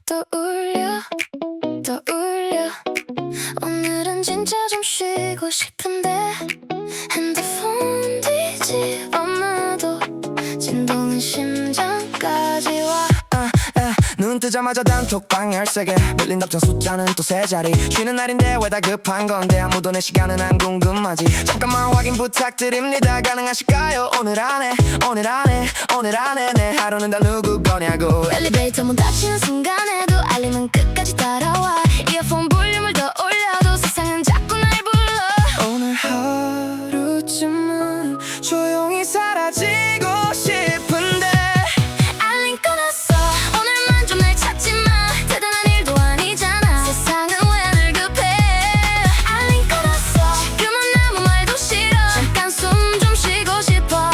떠올려 떠올려 오늘은 진짜 좀 쉬고 싶은데 핸드폰 뒤집어놔도 진동은 심장까지 와. 눈 뜨자마자 단톡방 13개 밀린 답장 숫자는 또 세 자리 쉬는 날인데 왜 다 급한 건데 아무도 내 시간은 안 궁금하지. 잠깐만 확인 부탁드립니다. 가능하실까요? 오늘 안에 내 하루는 다 누구 거냐고. 엘리베이터 문 닫히는 순간에도 알림은 끝까지 따라와. 이어폰 볼륨을 더 올려도 세상은 자꾸 날 불러. 오늘 하루쯤은 조용히 사라지고 싶은데 알림 꺼놨어. 오늘만 좀 날 찾지 마. 대단한 일도 아니잖아. 세상은 왜 늘 급해. 알림 꺼놨어. 지금은 아무 말도 싫어. 잠깐 숨 좀 쉬고 싶어.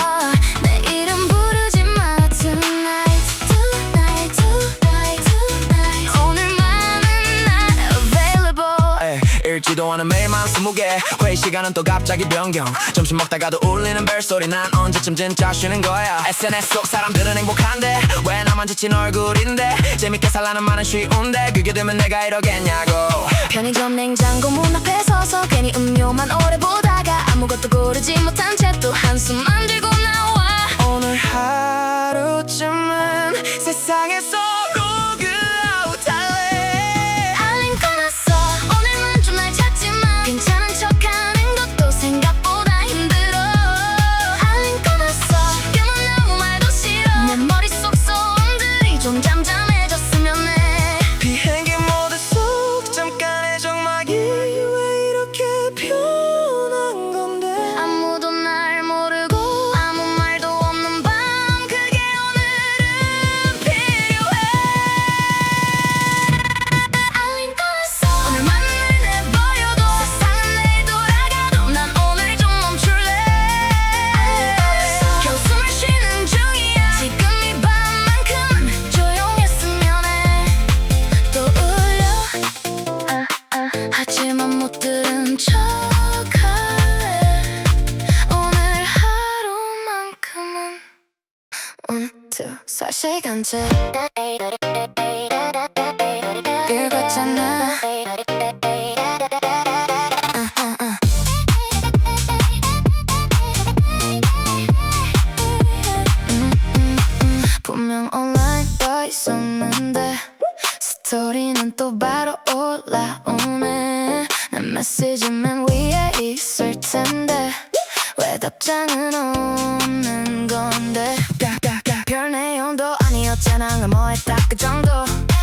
내 이름 부르지 마. Tonight 오늘만은 not available. 읽지도 않은 메일만 20개 회의 시간은 또 갑자기 변경. 점심 먹다가도 울리는 벨소리. 난 언제쯤 진짜 쉬는 거야. SNS 속 사람들은 행복한데 왜 나만 지친 얼굴인데. 재밌게 살라는 말은 쉬운데 그게 되면 내가 이러겠냐고. 편의점 냉장고 문 앞에 서서 괜히 음료만 오래 보다가 아무것도 고르지 못한 채 또 한숨만 들고 나와. 오늘 하루쯤은 세상에서 로그아웃 할래. 알림 꺼놨어. 오늘만 좀 날 찾지 마. 괜찮은 척하는 것도 생각보다 힘들어. 알림 꺼놨어. 지금은 아무 말도 싫어. 내 머릿속 소음들이 좀 잠잠해졌으면 해. 비행기 모드 속 잠깐의 정막이 왜 이렇게 편한 건데. 아무도 날 모르고 아무 말도 없는 밤. 그게 오늘은 필요해. 알림 꺼놨어. 오늘만을 내버려둬. 세상은 내일 돌아가도 난 오늘 좀 멈출래. 알림 꺼놨어. 겨우 숨을 쉬는 중이야. 지금 이 밤만큼은 조용했으면 해. 또 울려 하지만 못 들은 척할래. 오늘 하루만큼은 살 시간째 읽었잖아. 분명 온라인 떠 있었는데 스토리는 또 바로 올라오네. 내 메시지맨 위에 있을 텐데 왜 답장은 없는 건데. 별 내용도 아니었잖아. 날 뭐했다 그 정도.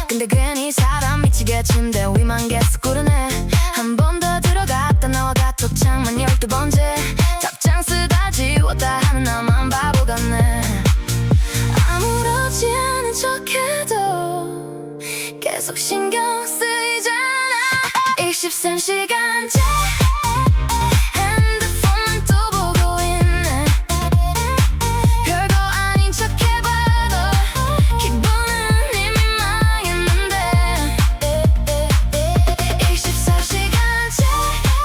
근데 괜히 사람 미치게 침대 위만 계속 구르네. 한 번 더 들어갔다 나와 카톡창만 12번째. 답장 쓰다 지웠다 하는 나만 바보 같네. 아무렇지 않은 척해도 계속 신경 쓰이잖아. 23시간째 핸드폰만 또 보고 있네. 별거 아닌 척 해봐도 기분은 이미 망했는데. 24시간째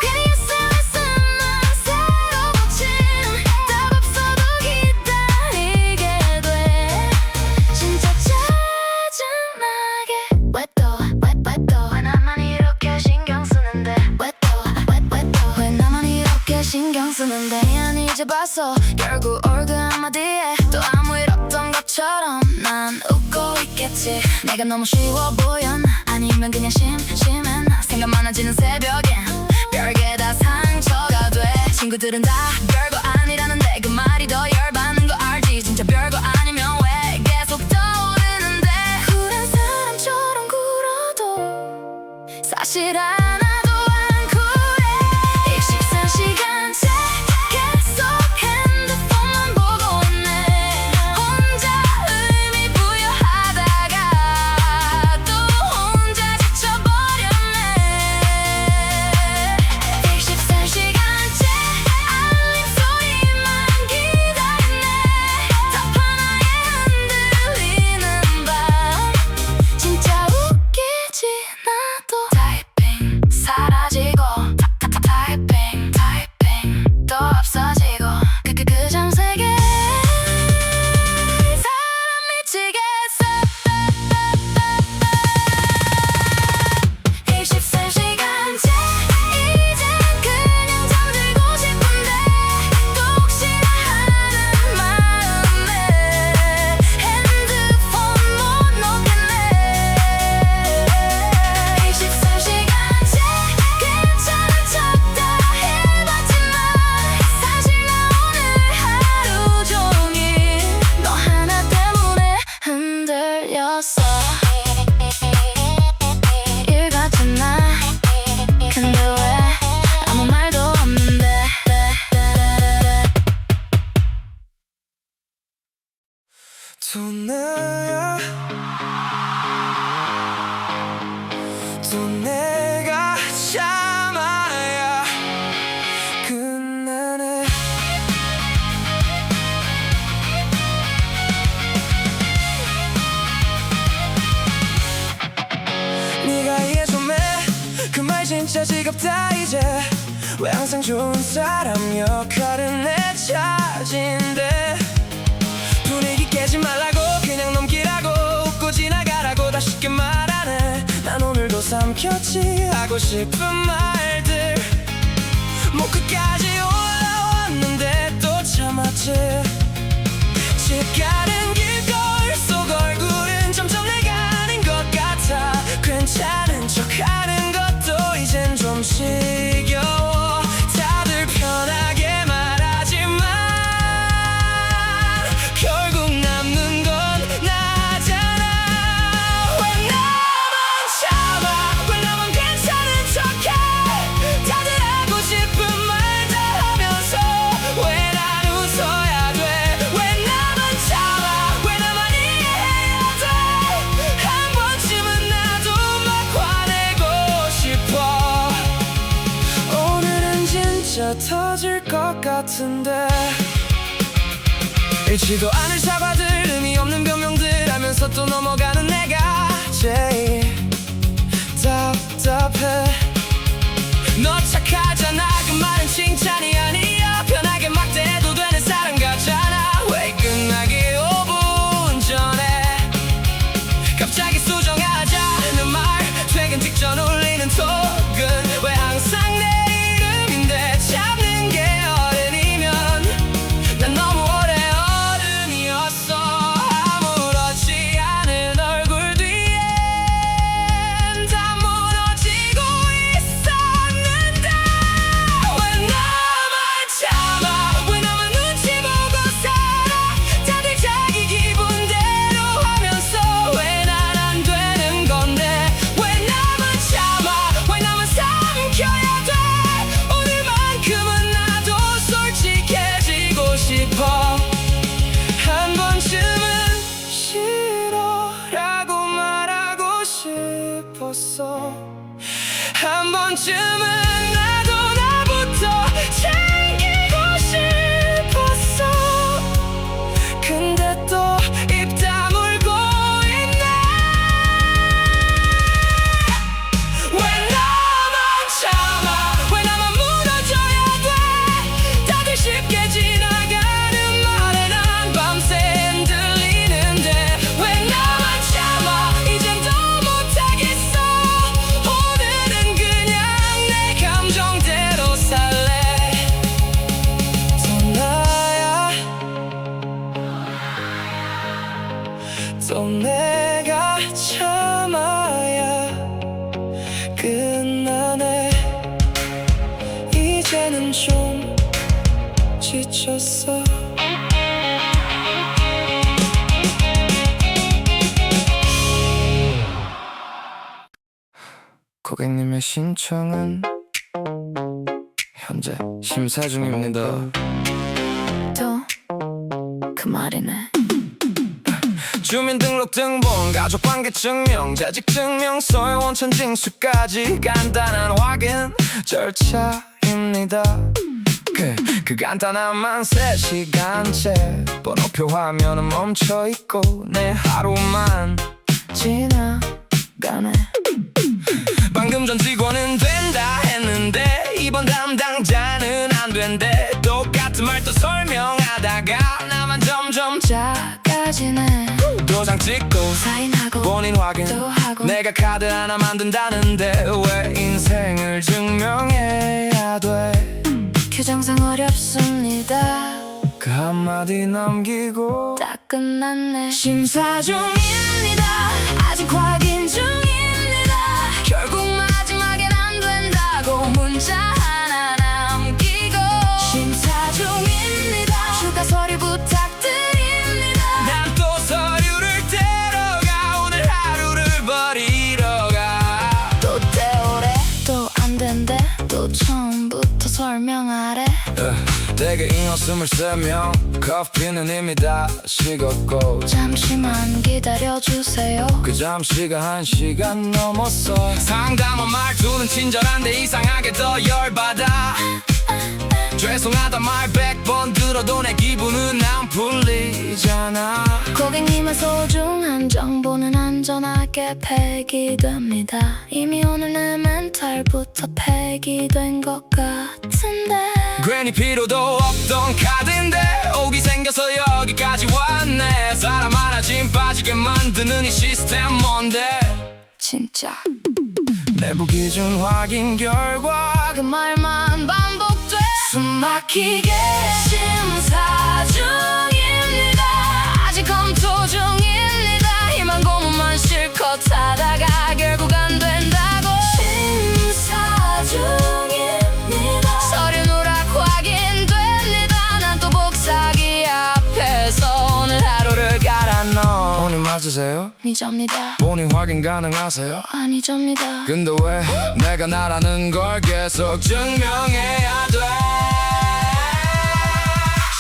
괜히 SNS만 새로 고침. 답 없어도 기다리게 돼. 진짜 짜증나게. 왜 나만 이렇게 신경 쓰는데. 왜 나만 이렇게 신경 쓰는데. 미안 이제 봤어. 결국 얼굴 한마디에 또 아무 일 없던 것처럼 난 웃고 있겠지. 내가 너무 쉬워 보였나 아니면 그냥 심심했나. 생각 많아지는 새벽엔 별게 다 상처가 돼. 친구들은 다 별거 아니라는데 그 말이 더 열받는 거 알지. 진짜 별거 아니면 왜 계속 떠오르는데. 쿨한 사람처럼 굴어도 사실 하나도 안 쿨해. 24시간째 계속 핸드폰만 보고 있네. 혼자 의미 부여하다가 또 혼자 지쳐버렸네. 24시간째 알림 소리 또 내가 참아야 끝나네. 네가 이해 좀 해. 그 말 진짜 지겹다 이제. 왜 항상 좋은 사람 역할은 내 차지인데. 분위기 깨지 말라고 그냥 넘기라고 웃고 지나가라고 다 쉽게 말하네. 난 오늘도 삼켰지 하고 싶은 말들. 목 끝까지 올라왔는데 또 참았지. 집 가는 길 거울 속 얼굴은 점점 내가 아닌 것 같아. 괜찮은 척하는 것도 이젠 좀 지겨워. 다들 편하게 말하지만 결국 남는 건 나잖아. 왜 나만 참아. 왜 나만 괜찮은 척해. 다들 하고 싶은 말 다 하면서 왜 난 웃어야 돼. 왜 나만 참아. 왜 나만 이해해야 돼. 한 번쯤은 나도 막 화내고 싶어. 오늘은 진짜 터질 것 같은데. 잃지도 않을 사과들 의미 없는 변명들 하면서 또 넘어가는 내가 제일 답답해. 너 착하잖아 그 말은 칭찬이 아니야. 편하게 막 대도 되는 사람 같잖아. 왜 끝나기 5분 전에 갑자기 수정하자는 말. 퇴근 직전 울리는 톡은 왜 항상 내 이름인데. 잡는 게 어른이면 난 너무 오래 어른이었어. 아무렇지 않은 얼굴 뒤엔 다 무너지고 있었는데. 왜 나만 참아. 왜 나만 눈치 보고 살아. 다들 자기 기분대로 하면서 왜 난 안 되는 건데. 왜 나만 참아. 왜 나만 삼켜야 돼. 오늘만큼은 나도 솔직해지고 싶어. 한 번쯤은 싫어라고 말하고 싶었어. 한 번쯤은 나도 나부터 챙기고 싶었어. 근데 또 입 다물고 있네. 왜 나만 참아. 왜 나만 무너져야 돼. 다들 쉽게 지나가는 말에 난 밤새 흔들리는데. 왜 나만 참아. 이젠 더 못하겠어. 오늘은 그냥 내 감정대로 살래. 또 나야. 또 내가 참아야 끝나네. 이제는 좀 지쳤어. 고객님의 신청은 현재 심사 중입니다. 또 그 말이네. 주민등록등본, 가족관계증명, 재직증명서의 원천징수까지 간단한 확인 절차입니다. 그 간단함만 3시간째 번호표 화면은 멈춰있고 내 하루만 지나가네. 방금 전 직원은 된다 했는데 이번 담당자는 안 된대. 똑같은 말 또 설명하다가 나만 점점 작아지네. 도장 찍고 사인하고 본인 확인 또 하고. 내가 카드 하나 만든다는데 왜 인생을 증명해야 돼. 규정상 어렵습니다. 그 한마디 남기고 다 끝났네. 심사 중입니다. 아직 확인 중입니다. 결국 마지막엔 안 된다고 문자 하나 남기고. 심사 중입니다. 추가 서류 부탁드립니다. 난 또 서류를 떼러가. 오늘 하루를 버리러 가. 또 때오래 또 안 된대. 또 처음부터 설명하래. 대개인 웃음을 세며 커피는 이미 다 식었고 잠시만 기다려주세요. 그 잠시가 1시간 넘었어. 상담원 말투는 친절한데 이상하게 더 열받아. 죄송하다 말 100번 들어도 내 기분은 안 풀리잖아. 고객님의 소중한 정보는 안전하게 폐기됩니다. 이미 오늘 내 멘탈부터 폐기된 것 같은데 괜히 필요도 없던 카드인데 오기 생겨서 여기까지 왔네. 사람 하나 짐 빠지게 만드는 이 시스템 뭔데. 진짜 내부 기준 확인 결과 그 말만 반복돼. 숨막히게 심사 중입니다. 아직 검토 중입니다. 희망 고문만 실컷 하다가 결국 안 된다고. 심사 중입니다. 서류 누락 확인됩니다. 난 또 복사기 앞에서 오늘 하루를 갈아 넣어. 본인 맞으세요? 아니접니다. 본인 확인 가능하세요? 아니접니다. 근데 왜 내가 나라는 걸 계속 증명해야 돼.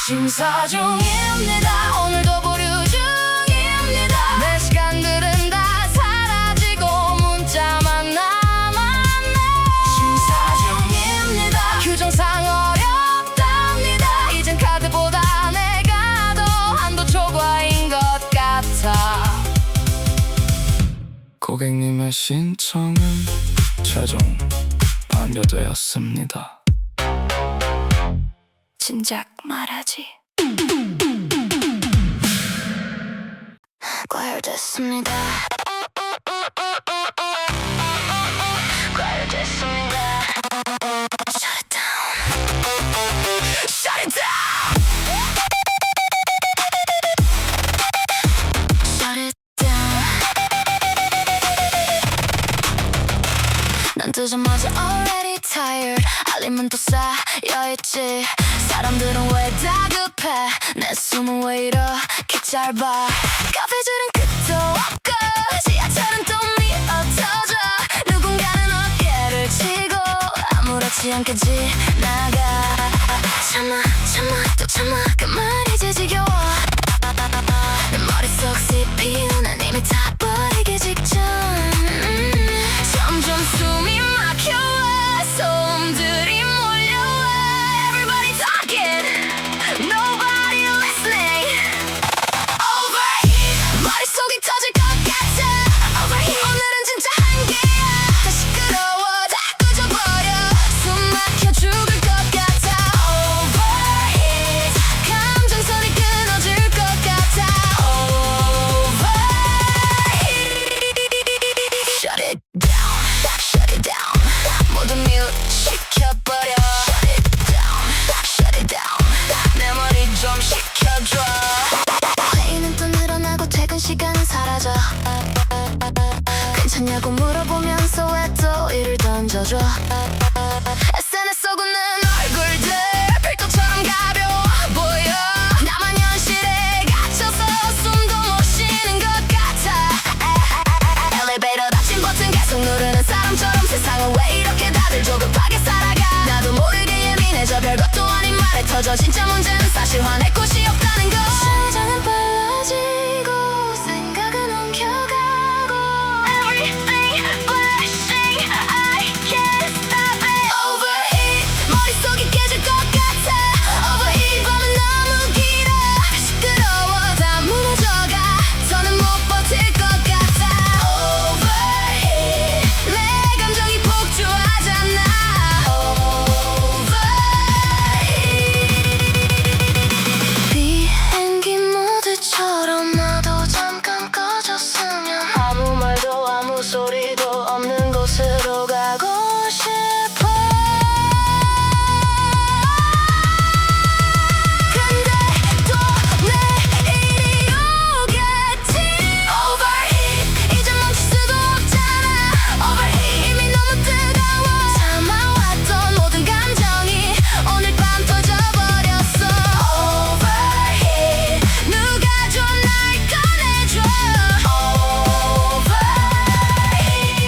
심사 중입니다. 오늘도 보류 중입니다. 내 시간들은 다 사라지고 문자만 남았네. 심사 중입니다. 규정상 어렵답니다. 이젠 카드보다 내가 더 한도 초과인 것 같아. 고객님의 신청은 최종 반려되었습니다. 진작 말하지. 과열됐습니다. 과열됐습니다. Shut it down. Shut it down. Shut it down. 난 뜨자마자 already tired. 알림은 또 쌓여있지. 사람들은 왜 다급해. 내 숨은 왜 이렇게 짧아. 카페줄은 끝도 없고 지하철은 또 미어터져. 누군가는 어깨를 치고 아무렇지 않게 지나가. 참아 또 참아 그만이지 지겨워. 내 머릿속 CPU 난 이미 다 버리기 직전. 점점 숨이 막혀와. 소음들이 몰려와. Everybody talking, nobody listening. Overheat, 머릿속이 터질 것 같아. Overheat, 오늘은 진짜 한계야. 다 시끄러워 다 꺼져버려. 숨 막혀 죽을 것 같아. Overheat, 감정선이 끊어질 것 같아. Overheat, shut it down, shut it down. 모두 mute 시켜버려. Shut it down, shut it down. 내 머리 좀 식혀줘. 회의는 또 늘어나고 퇴근 시간은 사라져. 괜찮냐고 물어보면서 왜 또 일을 던져줘. SNS 오고는 얼굴들 필터처럼 가벼워 보여. 나만 현실에 갇혀서 숨도 못 쉬는 것 같아. 엘리베이터 닫힌 버튼 계속 누르는 사람처럼 세상은 왜 이렇게 다들 조급하게 살아가. 나도 모르게 예민해져 별것도 아닌 말에 터져. 진짜 문제는 사실 화낼 곳이 없다는 거. 심장은 빨라지고 생각은 옮겨가고. Everything flashing, I can't stop it. Overheat, 머릿속이 깨질 것 같아. Overheat, 밤은 너무 길어. 시끄러워 다 무너져가. 더는 못 버틸 것 같아. Overheat, 내 감정이 폭주하잖아. Overheat, 비행기 모드처럼 나도 잠깐 꺼졌으면. 아무 말도 아무 소리도 없는 곳으로 가고 싶어. 근데 또 내일이 오겠지. Overheat, 이제 멈출 수도 없잖아. Overheat, 이미 너무 뜨거워. 참아왔던 모든 감정이 오늘 밤 터져버렸어. Overheat, 누가 좀 날 꺼내줘. Overheat,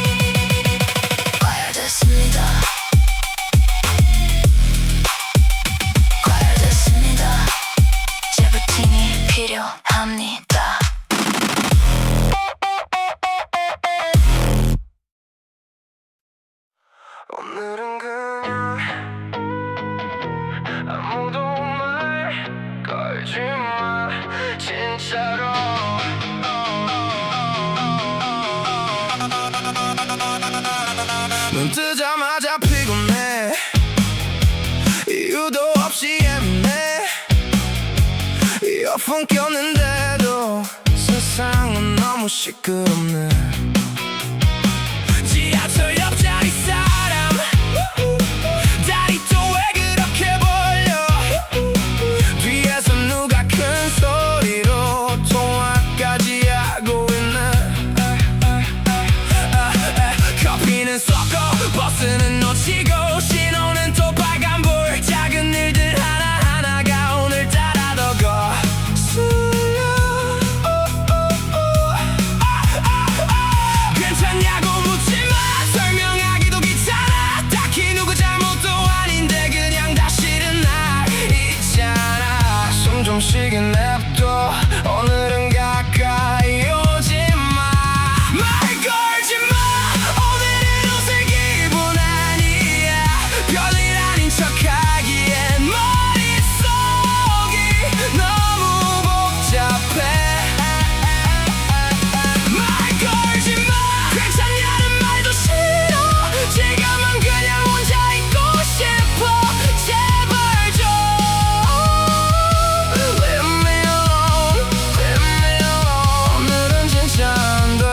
눈 뜨자마자 피곤해 이유도 없이 예민해 이어폰 꼈는데도 세상은 너무 시끄럽네 지하철 옆자리 사람 다리 또 왜 그렇게 벌려 뒤에서 누가 큰 소리로 통화까지 하고 있네 커피는 쏟고 버스는 놓치고 신호는 또 빨간불 작은 일들 하나하나가 오늘따라 더 거슬려 괜찮냐고 묻지마 설명하기도 귀찮아 딱히 누구 잘못도 아닌데 그냥 다 싫은 날 있잖아 숨 좀 쉬게 냅둬 오늘은 가까이 오지마 말 걸지마 오늘은 웃을 기분 아니야 별일 아닌 척하기엔 머릿속이 너무 복잡해 말 걸지마 괜찮냐는 말도 싫어 지금은 그냥 혼자 있고 싶어 제발 좀 Leave me alone Leave me alone 오늘은 진짜 안돼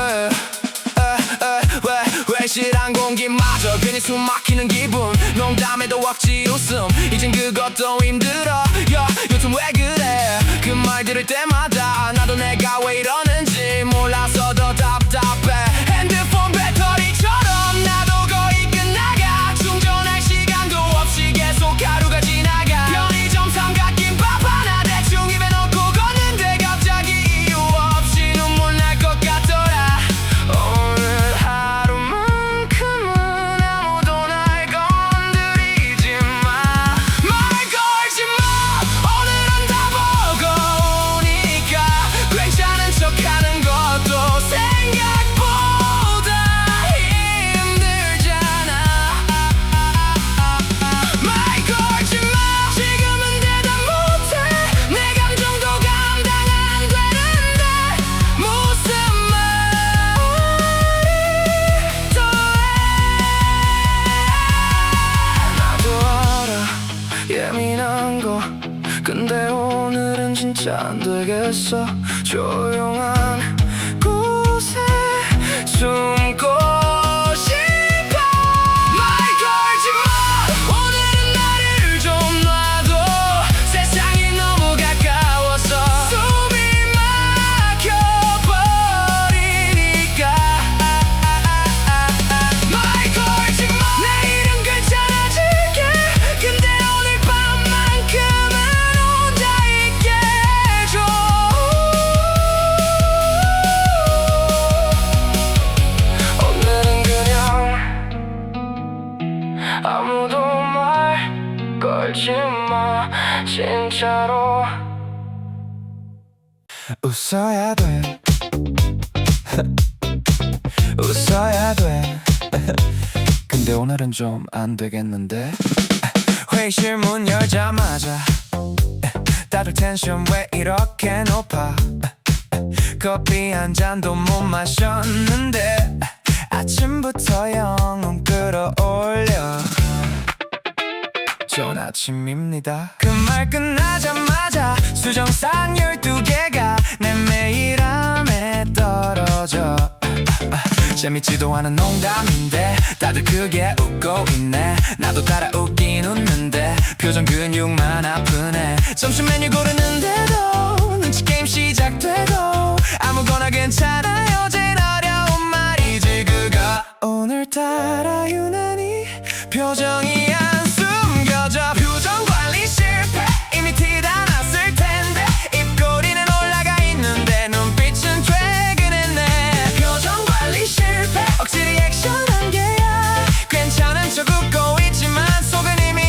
왜 실한 공기마저 괜히 숨 막히는 기분 농담에도 억지 웃음 이젠 그것도 힘들어 요즘 왜 그래 그 말 들을 때마다 나도 내가 왜 이러는지 몰라서 더 답답해 핸드폰 배터리처럼 나도 거의 끝나가 충전할 시간도 없이 계속 하루가 지나가 편의점 삼각김밥 하나 대충 입에 넣고 걷는데 갑자기 이유 없이 눈물 날 것 같더라 오늘 하루만큼은 아무도 날 건드리지 마 말 걸지 마 오늘은 다 보고 오니까 괜찮은 척하는 것도 생각보다 힘들잖아 말 걸지 마 지금은 대답 못해 내 감정도 감당 안 되는데 무슨 말이 더해 나도 알아 예민한 거 근데 오늘은 진짜 안 되겠어 조용한 곳에 숨고 싶어 말 걸지 마 오늘은 나를 좀 놔둬 세상이 너무 가까워서 숨이 막혀버리니까 말 걸지 마 내일은 괜찮아질게 근데 오늘 밤만큼은 혼자 있게 해줘 오늘은 그냥 아무도 말 걸지 마 진짜로 웃어야 돼 웃어야 돼 근데 오늘은 좀 안 되겠는데 회의실 문 열자마자 다들 텐션 왜 이렇게 높아 커피 한 잔도 못 마셨는데 아침부터 영혼 끌어올려 좋은 아침입니다 그 말 끝나자마자 수정상 12개가 내 메일함에 떨어져 재밌지도 않은 농담인데 다들 크게 웃고 있네 나도 따라 웃긴 웃는데 표정 근육만 아프네 점심 메뉴 고르는데도 눈치 게임 시작되고 아무거나 괜찮아 요즘 어려운 말이지 그거 오늘따라 유난히 표정이 안 숨겨져 표정 관리 실패 이미 티다 났을 텐데 입꼬리는 올라가 있는데 눈빛은 퇴근했네 표정 관리 실패 억지 리액션 한계야 괜찮은 척 웃고 있지만 속은 이미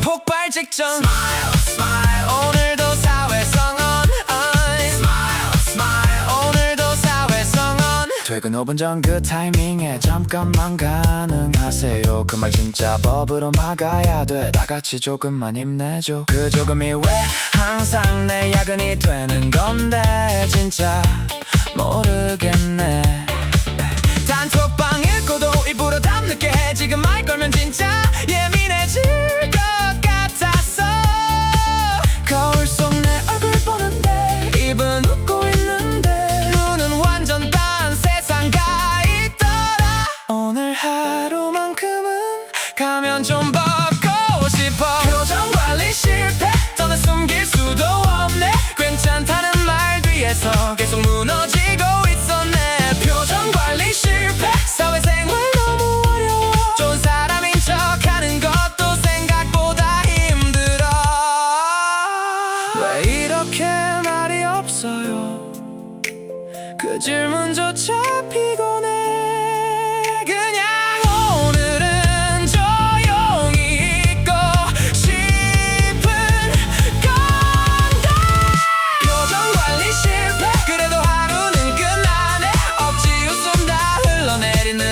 폭발 직전 Smile, smile 오늘도 사회성 on Smile, smile 오늘도 사회성 on 퇴근 5분 전 그 타이밍에 잠깐만 가능하세요 그 말 진짜 법으로 막아야 돼 다같이 조금만 힘내줘 그 조금이 왜 항상 내 야근이 되는 건데 진짜 모르겠네 단톡방 읽고도 일부러 밤늦게 해지고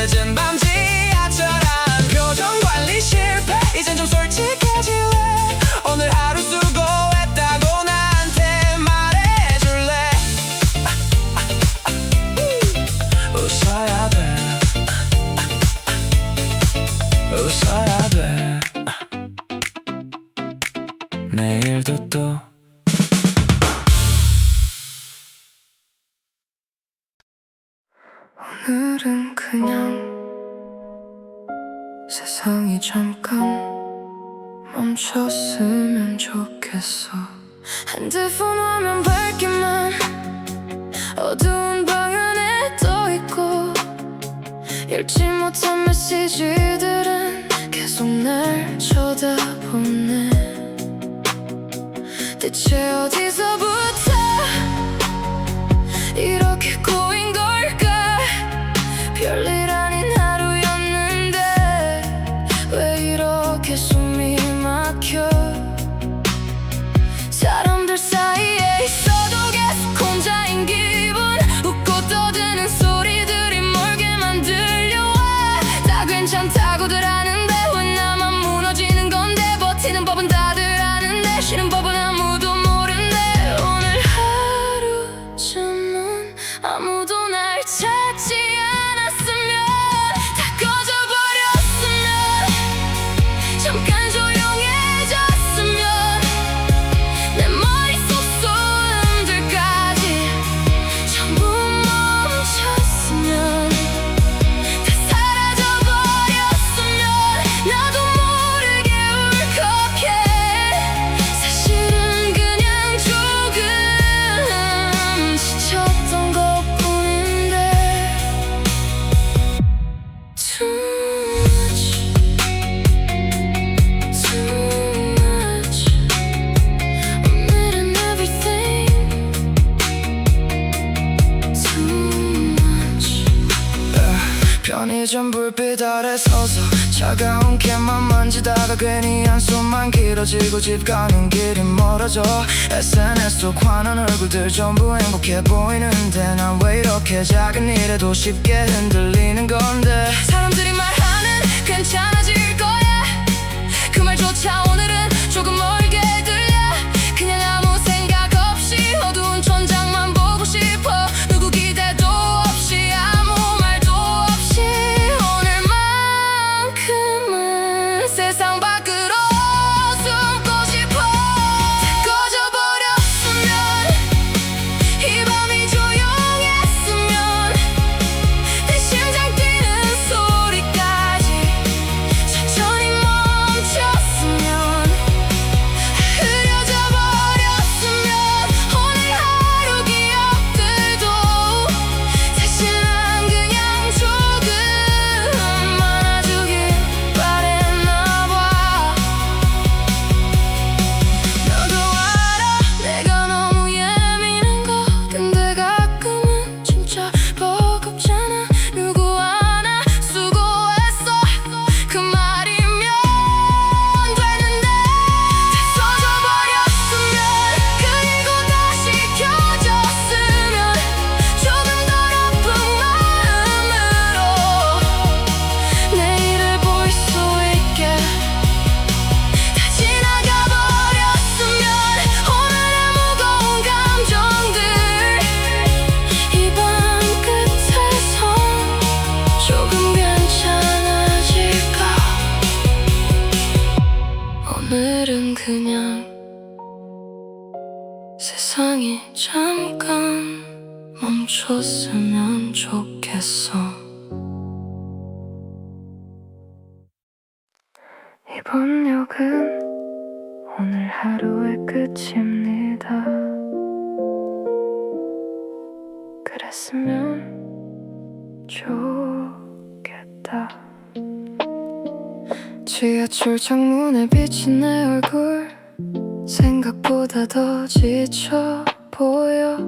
늦은 밤 지하철 안 표정 관리 실패 이젠 좀 솔직해질래 오늘 하루 수고했다고 나한테 말해줄래 웃어야 돼 웃어야 돼 내일도 또 오늘은 그냥 세상이 잠깐 멈췄으면 좋겠어 핸드폰 화면 밝기만 어두운 방 안에 떠있고 읽지 못한 메시지들은 계속 날 쳐다보네 대체 어디서부터 이렇게 꼬인 걸까 별일 아닌 하루였는데 왜 이렇게 숨이 막혀 사람들 사이에 있어도 계속 혼자인 기분 웃고 떠드는 소리들이 멀게만 들려와 다 괜찮다고들 하는데 왜 나만 무너지는 건데 버티는 법은 다들 아는데 쉬는 법은 아무도 모른대 오늘 하루쯤은 아무도 날 찾지 않았으면 다 꺼져버렸으면 잠깐 조용해졌으면 내 머릿속 소음들까지 전부 멈췄으면 다 사라져버렸으면 나도 모르게 울컥해 사실은 그냥 조금 지쳤던 것뿐인데 Too much Too much 오늘은 everything Too much 편의점 불빛 아래 서서 차가운 캔만 만지다가 괜히 한숨만 길어지고 집 가는 길이 멀어져 SNS 속 환한 얼굴들 전부 행복해 보이는데 난 왜 이렇게 작은 일에도 쉽게 흔들리는 건데 사람들이 말하는 괜찮아질 거야 그 말조차 오늘은 조금 멀게 들려 그냥 아무 생각 없이 어두운 천장만 보고 싶어 누구 기대도 없이 아무 말도 없이 오늘만큼은 세상 밖으로 숨고 싶어 다 꺼져버렸으면 이 밤이 조용했으면 내 심장 뛰는 소리까지 천천히 멈췄으면 흐려져 버렸으면 오늘 하루 기억들도 사실 난 그냥 조금 많아주길 바랬나봐 너도 알아 내가 너무 예민한 거 근데 가끔은 진짜 버겁잖아 누구 하나 수고했어 그 말이면 되는데 다 써져버렸으면 그리고 다시 켜졌으면 조금 덜 아픈 마음으로 내일을 볼 수 있게 다 지나가 버렸으면 오늘의 무거운 감정들 이 밤 끝에서 조금 괜찮아질까 오늘은 그냥 세상이 잠깐 멈췄으면 좋겠어 이번 역은 오늘 하루의 끝입니다 그랬으면 좋겠다 지하철 창문에 비친 내 얼굴 생각보다 더 지쳐 보여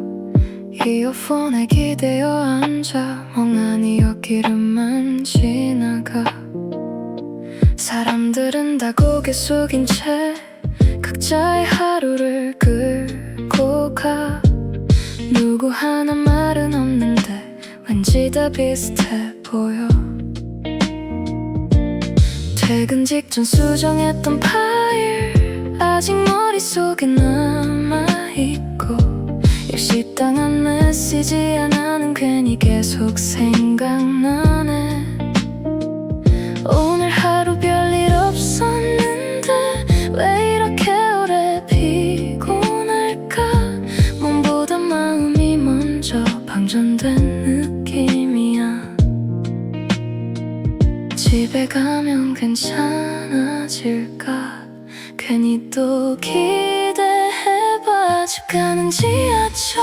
이어폰에 기대어 앉아 멍하니 옆길만 지나가 사람들은 다 고개 숙인 채 각자의 하루를 끌고 가 누구 하나 말은 없는데 왠지 다 비슷해 보여 퇴근 직전 수정했던 파일 아직 머릿속에 남아있고 일시당한 메시지 하나는 괜히 계속 생각나네. 오늘 하루 별일 없었는데 왜 이렇게 오래 피곤할까. 몸보다 마음이 먼저 방전된 느낌이야. 집에 가면 괜찮아질까. 괜히 또 기대해봐. 집 가는 지하철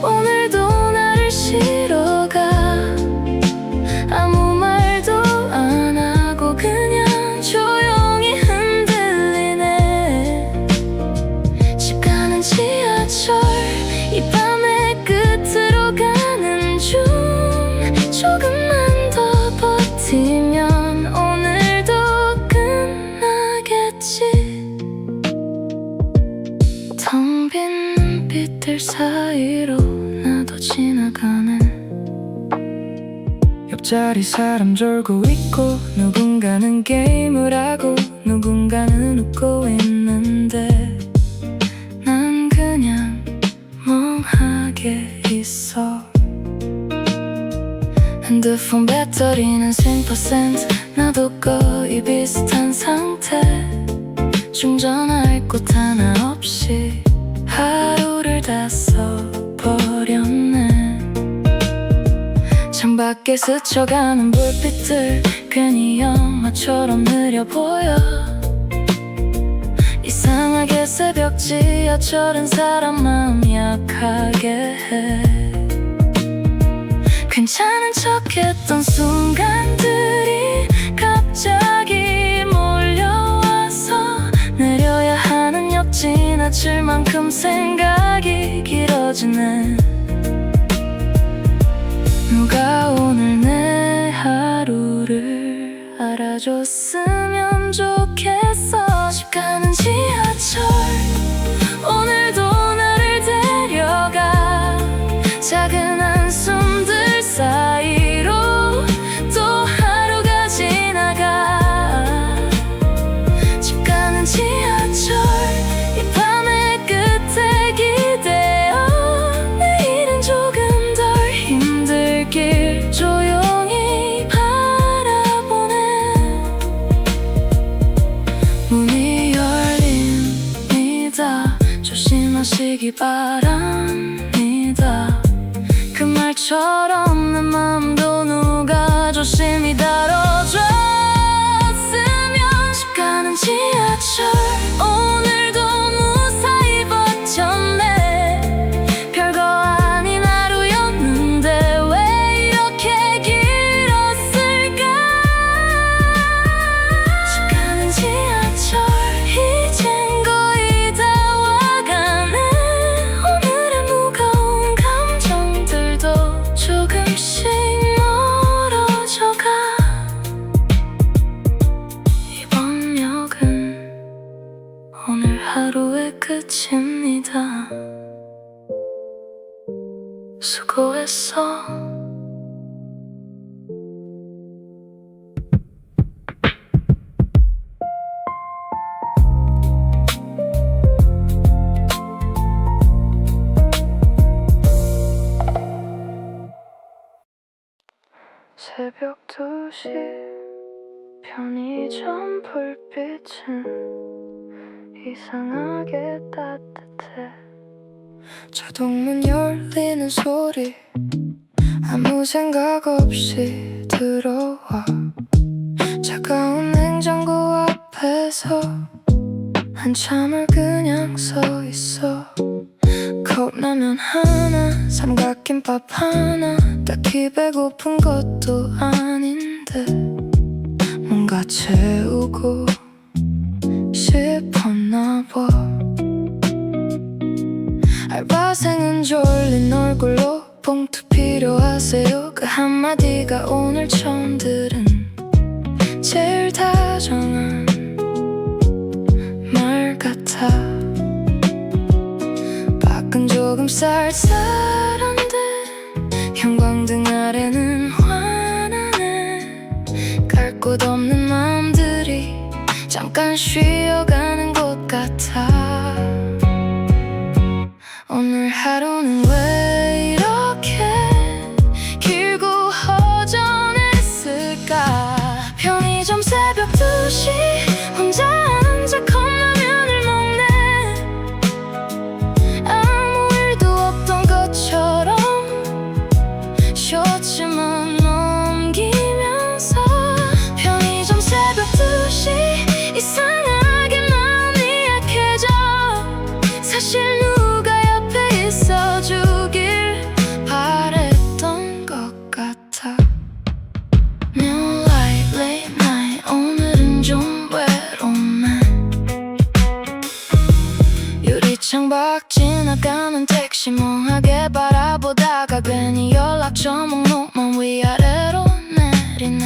오늘도 나를 쉬러 가. 아무 말도 안 하고 그냥 조용히 흔들리네. 집 가는 지하철 이 밤의 끝으로 가는 중. 조금만 더 버티면 오늘도 끝나겠지. 텅 빈 눈빛들 사이로 나도 지나가네. 옆자리 사람 졸고 있고 누군가는 게임을 하고 누군가는 웃고 있는데 난 그냥 멍하게 있어. 핸드폰 배터리는 10%. 나도 거의 비슷한 상태. 충전할 곳 하나 없이 하루를 다 써버렸네. 창밖에 스쳐가는 불빛들 괜히 영화처럼 느려 보여. 이상하게 새벽 지하철은 사람 마음 약하게 해. 괜찮은 척했던 순간들이 갑자기 몰려와서 내려야 하는 역 지나칠 만큼 생각이 길어지네. 누가 오늘 내 하루를 알아줬으면 좋겠어. 집 가는 지하철 오늘도 나를 데려가. 작은 한숨들 사이로 또 하루가 지나가. 집 가는 지하철 이 밤의 끝에 기대어 내일은 조금 덜 힘들길 조용히 바라보네. 문이 열립니다. 조심하시기 바랍니다. 그 말처럼 내 맘도 누가 조심히 다뤄줬으면. 집 가는 지하철 오늘도 무사히 버텼네. 별거 아닌 하루였는데 왜 이렇게 길었을까. 집 가는 지하철 이젠 거의 다 와가네. 오늘의 무거운 감정들도 조금씩 멀어져가. 이번 역은 오늘 하루의 끝입니다. 수고했어. 새벽 2시 편의점 불빛은 이상하게 따뜻해. 자동문 열리는 소리 아무 생각 없이 들어와. 차가운 냉장고 앞에서 한참을 그냥 서 있어. 컵라면 하나, 삼각김밥 하나, 딱히 배고픈 것도 아닌데 뭔가 채우고 싶었나 봐. 알바생은 졸린 얼굴로 봉투 필요하세요? 그 한마디가 오늘 처음 들은 제일 다정한 말 같아. 밖은 조금 쌀쌀한데 형광등 아래는 환하네. 끝없는 마음들이 잠깐 쉬어가는 것 같아. 오늘 하루는 왜 이렇게 길고 허전했을까. 편의점 새벽 2시 혼자 앉아 컵라면을 먹네. 아무 일도 없던 것처럼 쇼츠만 넘기면서. 편의점 새벽 2시 이상하게 마음이 약해져. 사실 누가 옆에 있어주길 바랬던 것 같아. Moonlight late night 오늘은 좀 외롭네. 유리창 밖 지나가는 택시 멍하게 바라보다가 괜히 연락처 목록만 위아래로 내리네.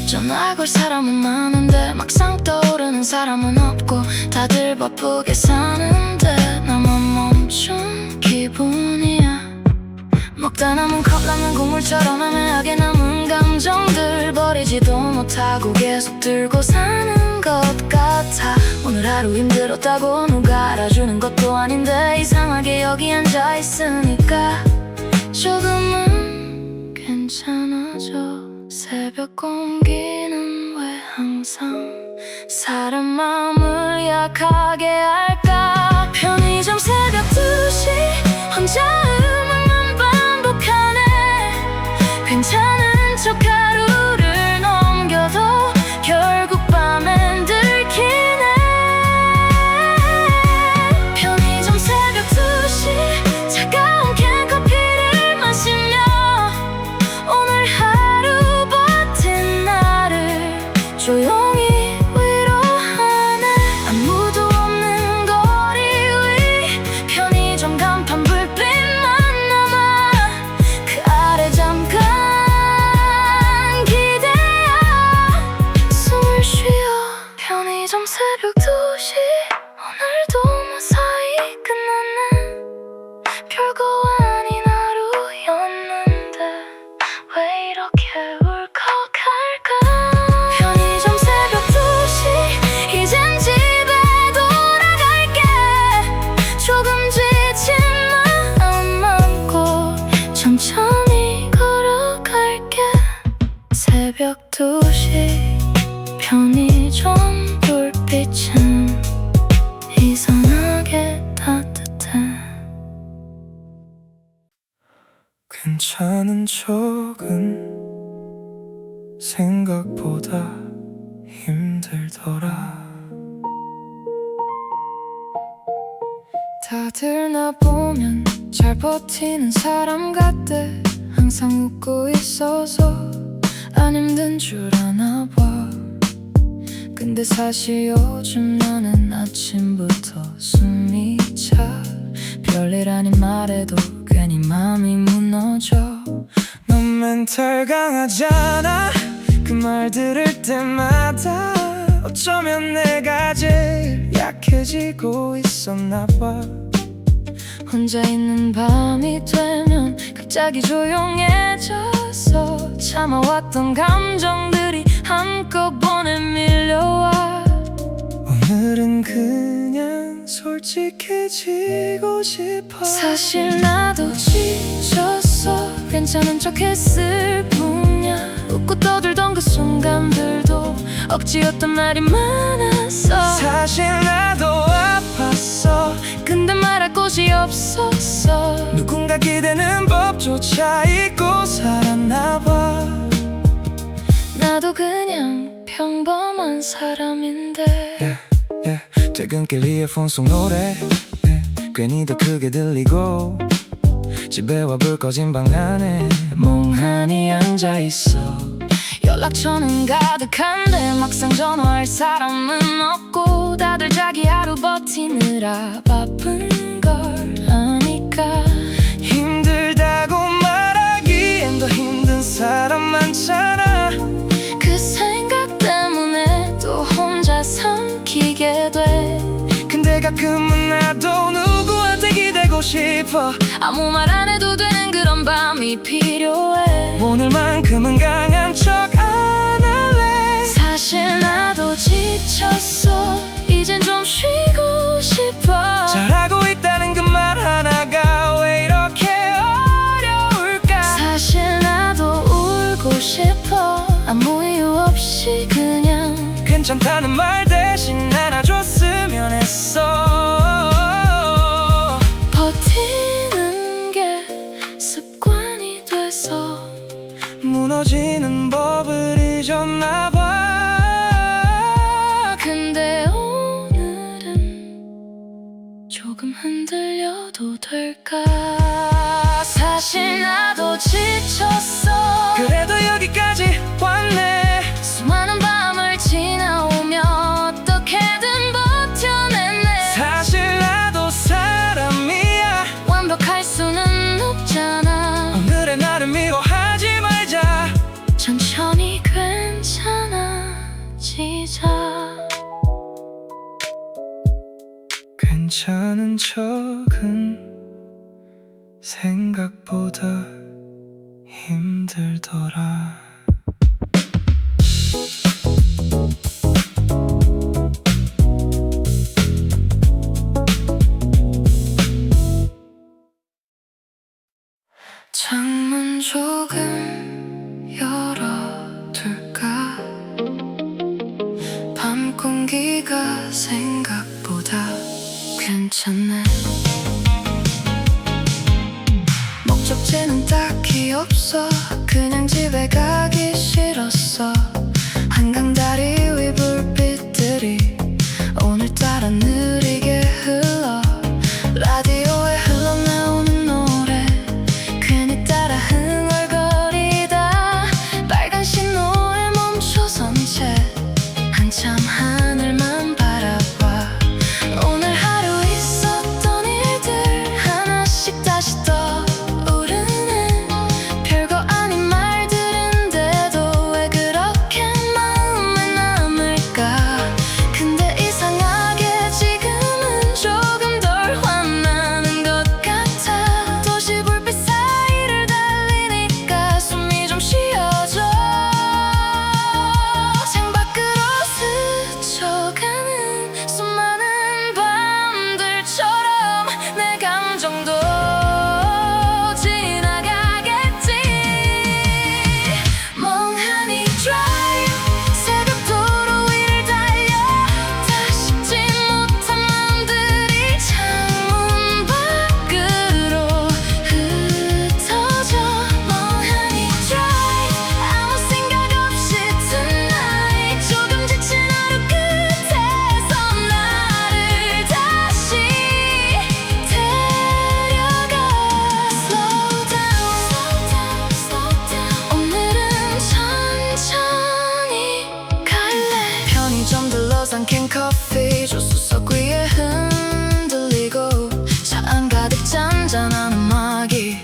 전화 걸 사람은 많은데 막상 떠오르는 사람은 없고 다들 바쁘게 사는데 나만 멈춘 기분이야. 먹다 남은 컵라면 국물처럼 애매하게 남은 감정들 버리지도 못하고 계속 들고 사는 것 같아. 오늘 하루 힘들었다고 누가 알아주는 것도 아닌데 이상하게 여기 앉아 있으니까 조금은 괜찮아져. 새벽 공기는 왜 항상 사람 마음을 약하게 할까. 편의점 새벽 2시 혼자 음악만 반복하네. 괜찮은 척 하루를 넘겨도 결국 밤엔 들키네. 편의점 새벽 2시 차가운 캔커피를 마시며 오늘 하루 버틴 나를 조용히 위로하네. 아무도 없는 거리 위 편의점 간판 불빛만 남아. 그 아래 잠깐 기대어 숨을 쉬어. 편의점 새벽 2시 오늘도 무사히 끝났네. 별거 아닌 하루였는데 왜 이렇게 울컥할까. 편의점 새벽 2시 이젠 집에 돌아갈게. 조금 지친 마음 안고 천천히 걸어갈게. 새벽 2시 편의점 불빛은 이상하게 따뜻해. 괜찮은 척은 생각보다 힘들더라. 다들 나 보면 잘 버티는 사람 같대. 항상 웃고 있어서 안 힘든 줄 아나 봐. 근데 사실 요즘 나는 아침부터 숨이 차. 별일 아닌 말에도 괜히 마음이 무너져. 넌 멘탈 강하잖아. 그 말 들을 때마다 어쩌면 내가 제일 약해지고 있었나 봐. 혼자 있는 밤이 되면 갑자기 조용해져서 참아왔던 감정들이 한꺼번에 밀려와. 오늘은 그냥 솔직해지고 싶어. 사실 나도 지쳤어. 괜찮은 척 했을 뿐이야. 웃고 떠들던 그 순간들도 억지였던 날이 많았어. 사실 나도 아팠어. 근데 말할 곳이 없었어. 누군가 기대는 법조차 잊고 살았나 봐. 나도 그냥 평범한 사람인데. 퇴근길 이어폰 속 노래 괜히 더 크게 들리고 집에 와 불 꺼진 방 안에 멍하니 앉아있어. 연락처는 가득한데 막상 전화할 사람은 없고 다들 자기 하루 버티느라 바쁜 걸 아니까. 힘들다고 말하기엔 더 힘든 사람 많잖아. 그 생각 때문에 또 혼자 삼키게 돼. 근데 가끔은 나도 누구한테 기대고 싶어. 아무 말 안 해도 되는 그런 밤이 필요해. 오늘만큼은 강한 척 안 할래. 싶어. 아무 이유 없이 그냥 괜찮다는 말 대신 안아줬으면 했어. 버티는 게 습관이 돼서 무너지는 법을 잊었나 봐. 근데 오늘은 조금 흔들려도 될까? 사실 나도 지쳤어. 그래도 여기까지 왔네. 수많은 밤을 지나오며 어떻게든 버텨냈네. 사실 나도 사람이야. 완벽할 수는 없잖아. 오늘의 나를 미워하지 말자. 천천히 괜찮아지자. 괜찮은 척은 생각보다 힘들더라. 창문 조금 열어둘까? 밤 공기가 생각보다 괜찮네. 목적지는 딱히 없어. 그냥 집에 가기 싫었어. 한강 다리 위 불빛들이 오늘따라 느리게 흘러. 라디오에 흘러나오는 노래 괜히 따라 흥얼거리다. 빨간 신호에 멈춰선 채 한참 하늘만 바라봐. 오늘 하루 있었던 일들 하나씩 다시 떠오르네. 별거 아닌 말들인데도 왜 그렇게 마음에 남을까? 근데 이상하게 지금은 조금 덜 화나는 것 같아. 도시 불빛 사이를 달리니까 숨이 좀 쉬어져. 창밖으로 스쳐가는 수많은 밤들처럼 내 감정도 지나가겠지. 멍하니 drive 새벽 도로 위를 달려. 다 식지 못한 마음들이 창문 밖으로 흩어져. 멍하니 drive 아무 생각 없이 tonight. 조금 지친 하루 끝에서 나를 다시 데려가. Slow down, slow down. 오늘은 천천히 갈래. 편의점 들러 산 캔커피 조수석 위에 흔들리고. 차 안 가득 잔잔한 음악이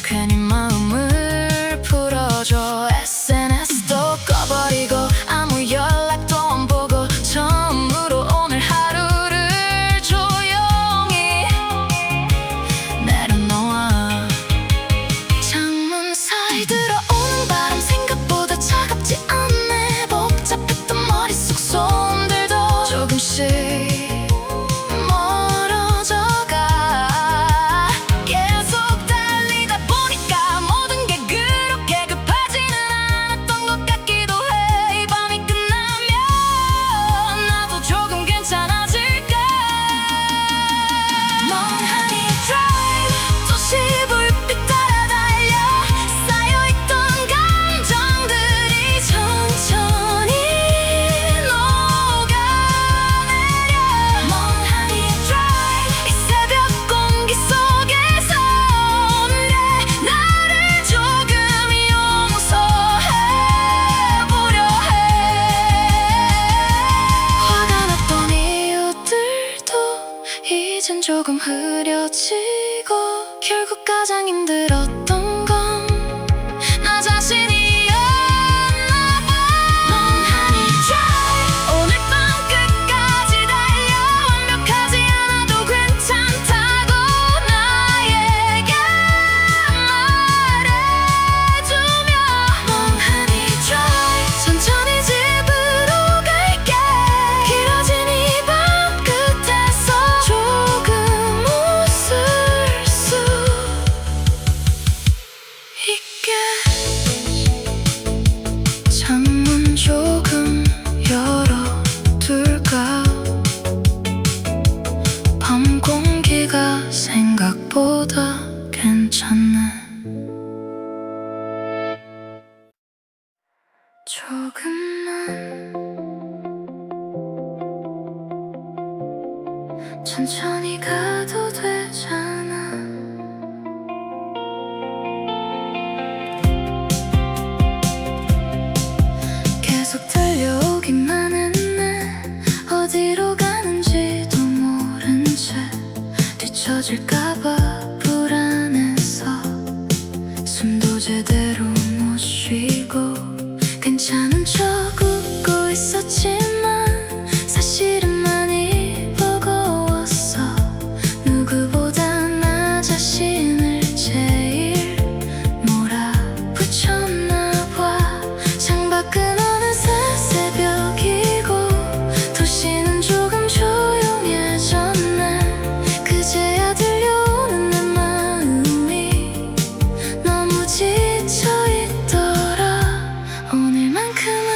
괜히 마음을 풀어줘. SNS도 꺼버리고 아무 연락도 안 보고 처음으로 오늘 하루를 조용히 내려놓아. 창문 사이 들어오는 바람 생각보다 차갑지 않네. 복잡했던 머릿속 소음들도 조금씩 멀어져가. 계속 달리다 보니까 모든 게 그렇게 급하지는 않았던 것 같기도 해. 이 밤이 끝나면 나도 조금 괜찮아질까? 멍하니 drive 도시 불빛 따라 달려. 쌓여있던 감정들이 천천히 녹아내려. 멍하니 drive 이 새벽 공기 속에서 오늘의 나를 조금 용서해보려 해. 화가 났던 이유들도 이젠 조금 흐려지고. 결국 가장 힘들었던 건 나 자신이었나 봐. 멍하니 drive 오늘 밤 끝까지 달려. 완벽하지 않아도 괜찮다고 나에게 말해주며. 멍하니 drive 천천히 집으로 갈게. 길어진 이 밤 끝에서 조금 웃을 수 조금만 천천히 가도 되잖아. 계속 달려오기만 했네. 어디로 가는지도 모른 채 뒤처질까봐 불안해서 숨도 제대로 못 쉬고 괜찮은 척 웃고 있었지만 사실은 많이 버거웠어. 누구보다 나 자신을 제일 몰아붙였나 봐. 창밖은 어느새 새벽이고 도시는 조금 조용해졌네. 그제야 들려오는 내 마음이 너무 지쳐있더라. 오늘만큼은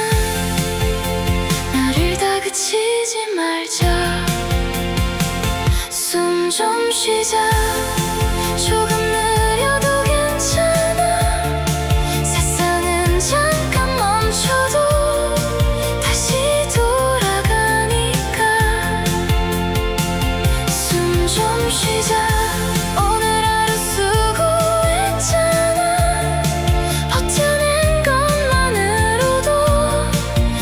나를 다그치지 말자. 숨 좀 쉬자. 조금 느려도 괜찮아. 세상은 잠깐 멈춰도 다시 돌아가니까. 숨 좀 쉬자. 오늘 하루 수고했잖아. 버텨낸 것만으로도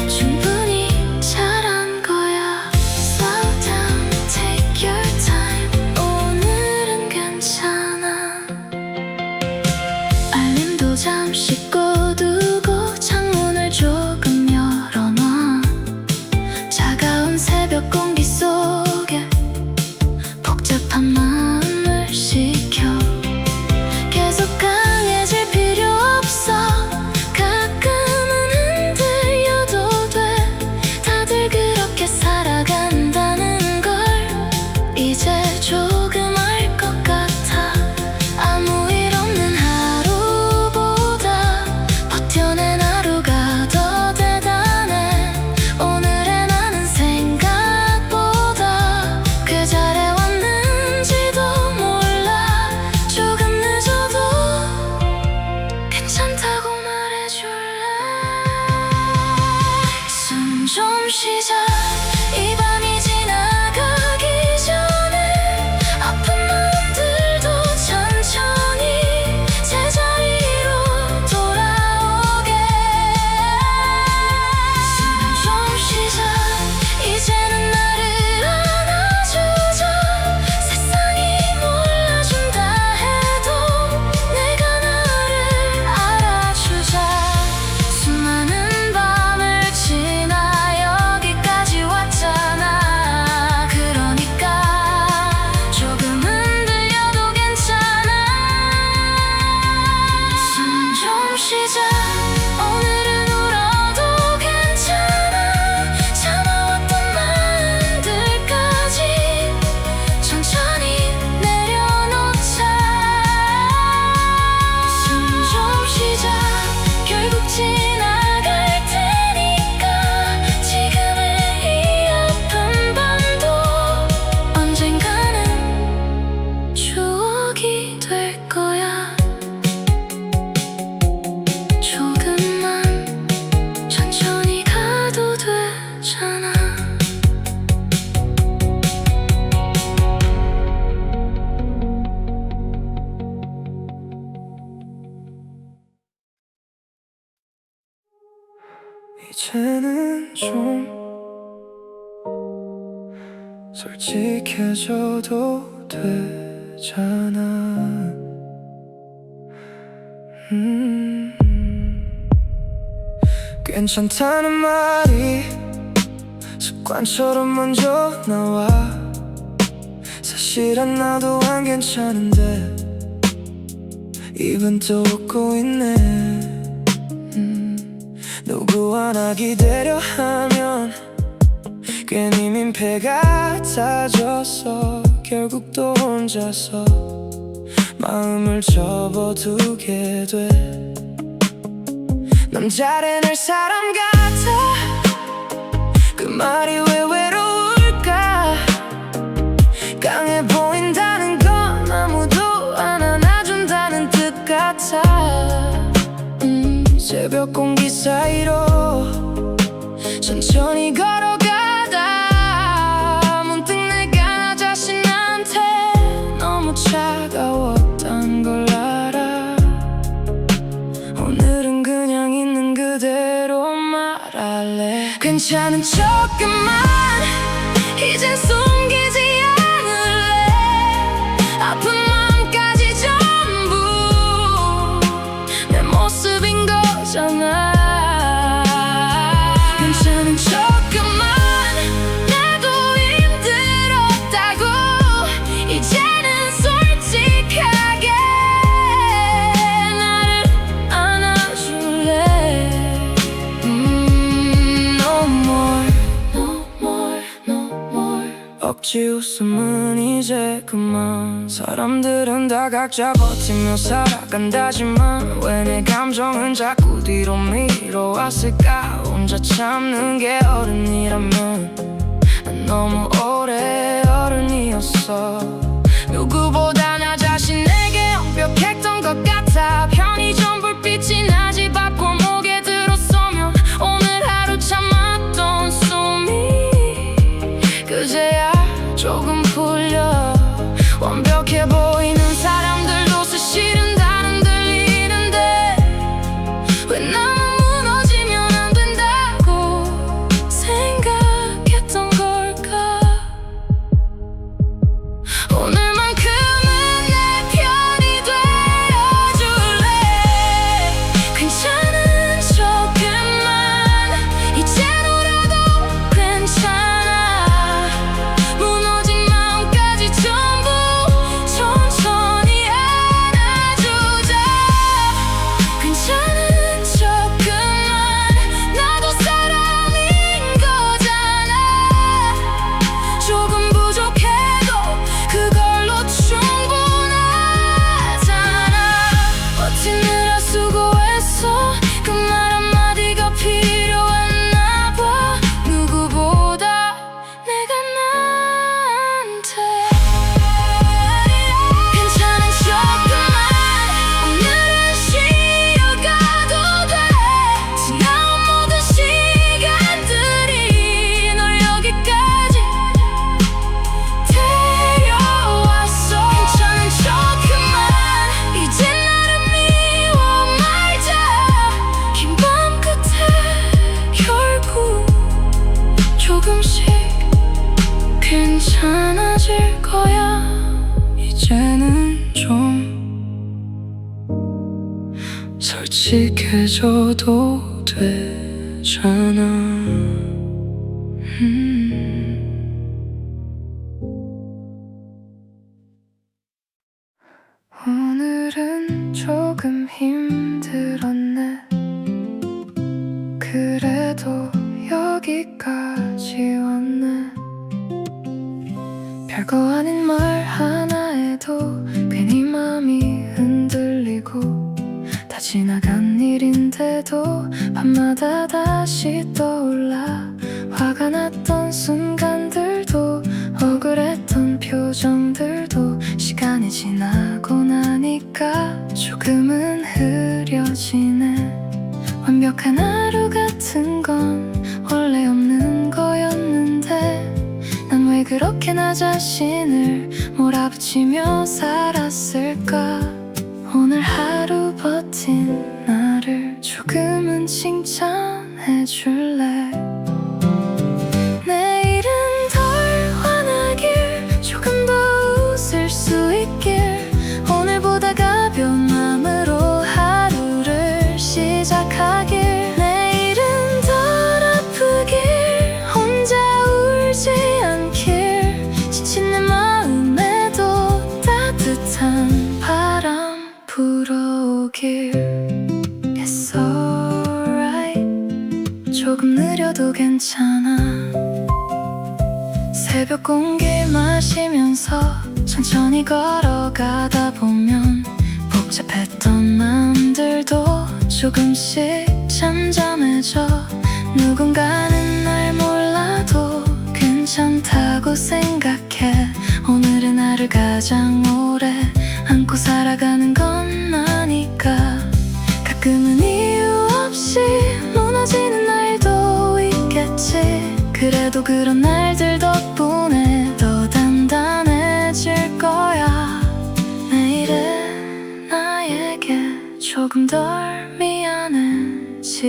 충분히 잘한 거야. Slow down, take your time. 오늘은 괜찮아. 알림도 잠시 꺼두고 창문을 조금 열어놔. 차가운 새벽 공기 속에 복잡한 마음을 식혀. 계속 강해질 필요 없어. 가끔은 흔들려도 돼. 다들 그렇게 살아간다는 걸 이제 조금 알 것 같아. 아무 일 없는 하루보다 버텨낸 하루가 더 대단해. 오늘의 나는 생각보다 꽤 잘해왔는지도 몰라. 조금 늦어도 괜찮다고 말해줄래. 숨 좀 쉬자. 이 밤이 지나가기 전에 아픈 마음들도 천천히 제자리로 돌아오게. 숨 좀 쉬자. 이제는 나를 안아주자. 세상이 몰라준다 해도 내가 나를 알아주자. 수많은 밤을 지나 여기까지 왔잖아. 그러니까 조금 흔들려도 괜찮아. 숨 좀 쉬자. 오늘은 울어도 괜찮아. 참아왔던 마음들까지 천천히 내려놓자. 숨 좀 쉬자. 결국 지나갈 테니까. 지금의 이 아픈 밤도 언젠가는 추억이 될 거야. 조금만 천천히 가도 되잖아. 이제는 좀 솔직해져도 되잖아. 괜찮다는 말이 습관처럼 먼저 나와. 사실은 나도 안 괜찮은데 입은 또 웃고 있네. 누구 하나 기대려 하면 괜히 민폐가 타져서 결국 또 혼자서 마음을 접어두게 돼. 넌 잘해낼 사람 같아. 그 말이 왜 외로울까. 강해 보인다는 건 아무도 안 안아준다는 뜻 같아. 새벽 공기 사이로 할래. 괜찮은 척그만 이젠 숨기지 않을래. 아픈 마음까지 전부 내 모습인 거잖아. 괜찮은 척그만 나도 힘들었다고 이제는 솔직하게 나를 안아줄래. No more, no more, no more. 억지 웃음은 이제 그만. 사람들은 다 각자 버티며 살아간다지만 왜 내 감정은 자꾸 뒤로 밀어왔을까. 혼자 참는 게 어른이라면 난 너무 오래 어른이었어. 누구보다 나 자신에게 완벽했던 것 같아. 편의점 불빛이 나 집 앞 골목에 들어서면 오늘 하루 참았던 숨이 그제야 조금 풀려. 완벽해 보이는 사람들도 사실은 다른 들리는데 왜 나만 무너지면 안 된다고 생각했던 걸까. 오늘만큼은 내 편이 되어줄래. 괜찮은 척그만 이제로라도 괜찮아. 무너진 마음까지 전부 천천히 안아주자. 괜찮은 척그만 나도 사람인 거잖아. 조금 부족해도 그걸로 충분하잖아. 버티느라 수고했어. 그 말 한마디가 필요했나 봐. 누구보다 내가 나한테. 괜찮은 척그만 오늘은 쉬어가도 돼. 지나온 모든 시간들이 널 여기까지 데려왔어. 괜찮은 척그만 이제 나를 미워 말자. 긴 밤 끝에 결국 조금씩 괜찮아질 거야. 이제는 좀 솔직해져도 되잖아. 오늘은 조금 힘들었네. 그래도 여기까지 왔네. 별거 아닌 말 하나에도 괜히 마음이 흔들리고 다 지나간 일인데도 밤마다 다시 떠올라. 화가 났던 순간들도 억울했던 표정들도 시간이 지나고 나니까 조금은 흐려지네. 완벽한 하루 같은 건 원래 없는 거였는데 난 왜 그렇게 나 자신을 몰아붙이며 살았을까. 오늘 하루 버틴 나를 조금은 칭찬해줄래. 내일은 덜 화나길 조금 더 웃을 수 있길 오늘보다 가벼운 마음으로 하루를 시작하길. 내일은 덜 아프길 혼자 울지 않길 지친 내 마음에도 따뜻한 바람 불어오길. It's alright 조금 느려도 괜찮아. 새벽 공기 마시면서 천천히 걸어가다 보면 복잡했던 마음들도 조금씩 잠잠해져. 누군가는 날 몰라도 괜찮다고 생각해. 오늘의 나를 가장 오래 안고 살아가는 건 나니까. 가끔은 이유 없이 무너지는 날도 있겠지. 그래도 그런 날들 덕분에 더 단단해질 거야. 내일의 나에게 조금 덜 미안해지길.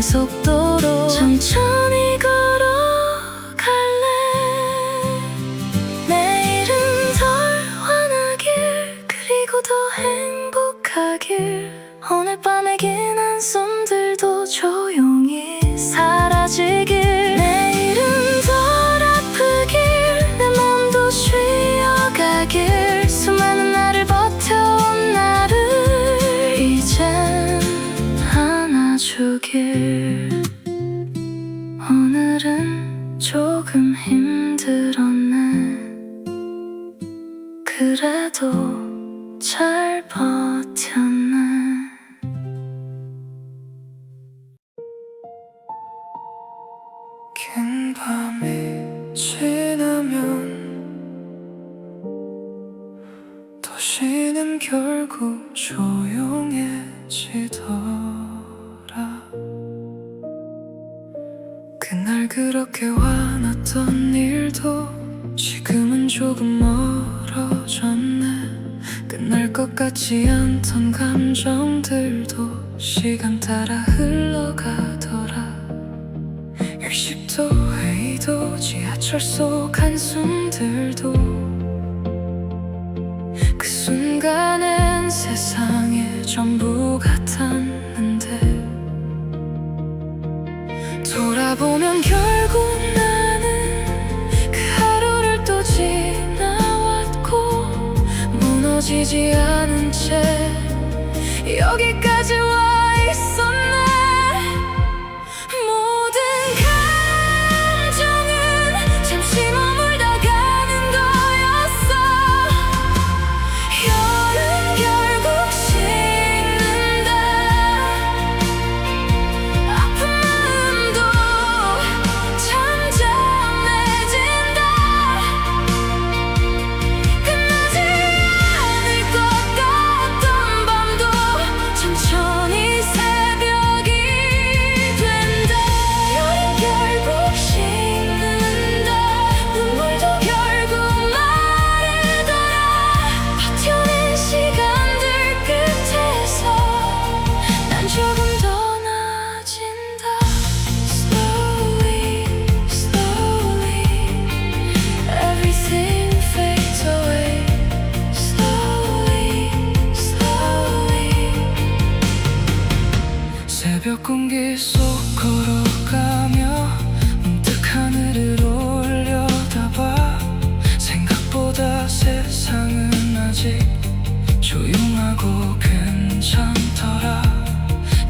속도로 천천히 걸어갈래. 내일은 덜 화나길, 그리고 더 행복하길. 오늘 밤의 긴 한숨들도 조용히 사라지길. 내일은 덜 아프길, 내 몸도 쉬어가길. 수많은 날을 버텨온 나를 이젠 안아주길. 오늘은 조금 힘들었네. 그래도 잘 버텼네. 긴 밤이 지나면 도시는 결국 조용해지더라. 그날 그렇게 화났던 일도 지금은 조금 멀어졌네. 끝날 것 같지 않던 감정들도 시간 따라 흘러가더라. 일식도 회의도 지하철 속 한숨들도 그 순간엔 세상의 전부 같았는데, 돌아보면 결국 나는 그 하루를 또 지나왔고, 무너지지 않은 채 여기까지 와 있었네. 모든 감정은 잠시 머물다 가는 거였어. 여름 결국 식는다. 아픈 마음도 잠잠해진다. 끝나지 않을 것 같던 밤도 천천히 새벽이 된다. 여름 결국 식는다. 눈물도 결국 마르더라. 버텨낸 시간들 끝에서 난 조금 더 나아진다. Slowly, slowly, everything fades away. Slowly, slowly. 새벽 공기 속 걸어가며 문득 하늘을 올려다봐. 생각보다 세상은 아직 조용하고 괜찮더라.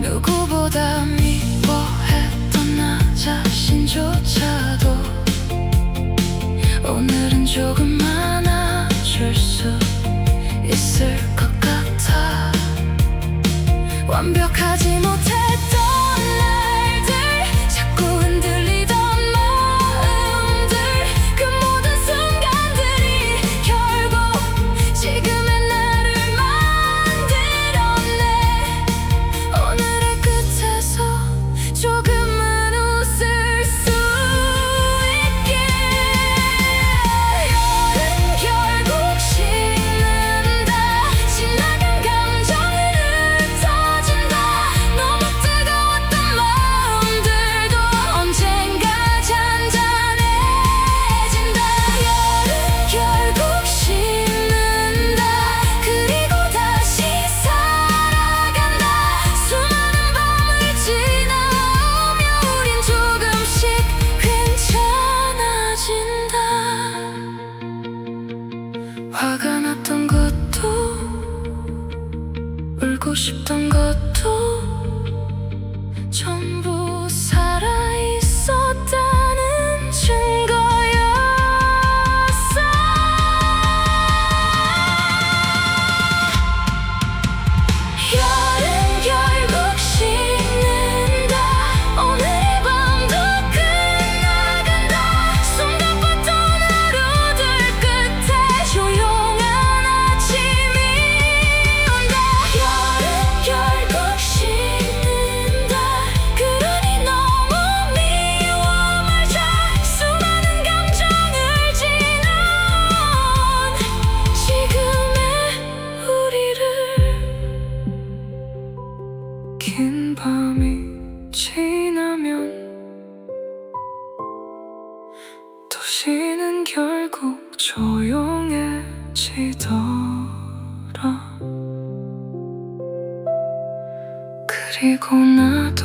누구보다 미워했던 나 자신조차도 오늘은 조금 많아질 수 있을 것 같아. 완벽하지 못했던 날들, 자꾸 흔들리던 마음들, 그 모든 순간들이 결국 지금의 나를 만들었네. 오늘의 끝에서 도시는 결국 조용해지더라. 그리고 나도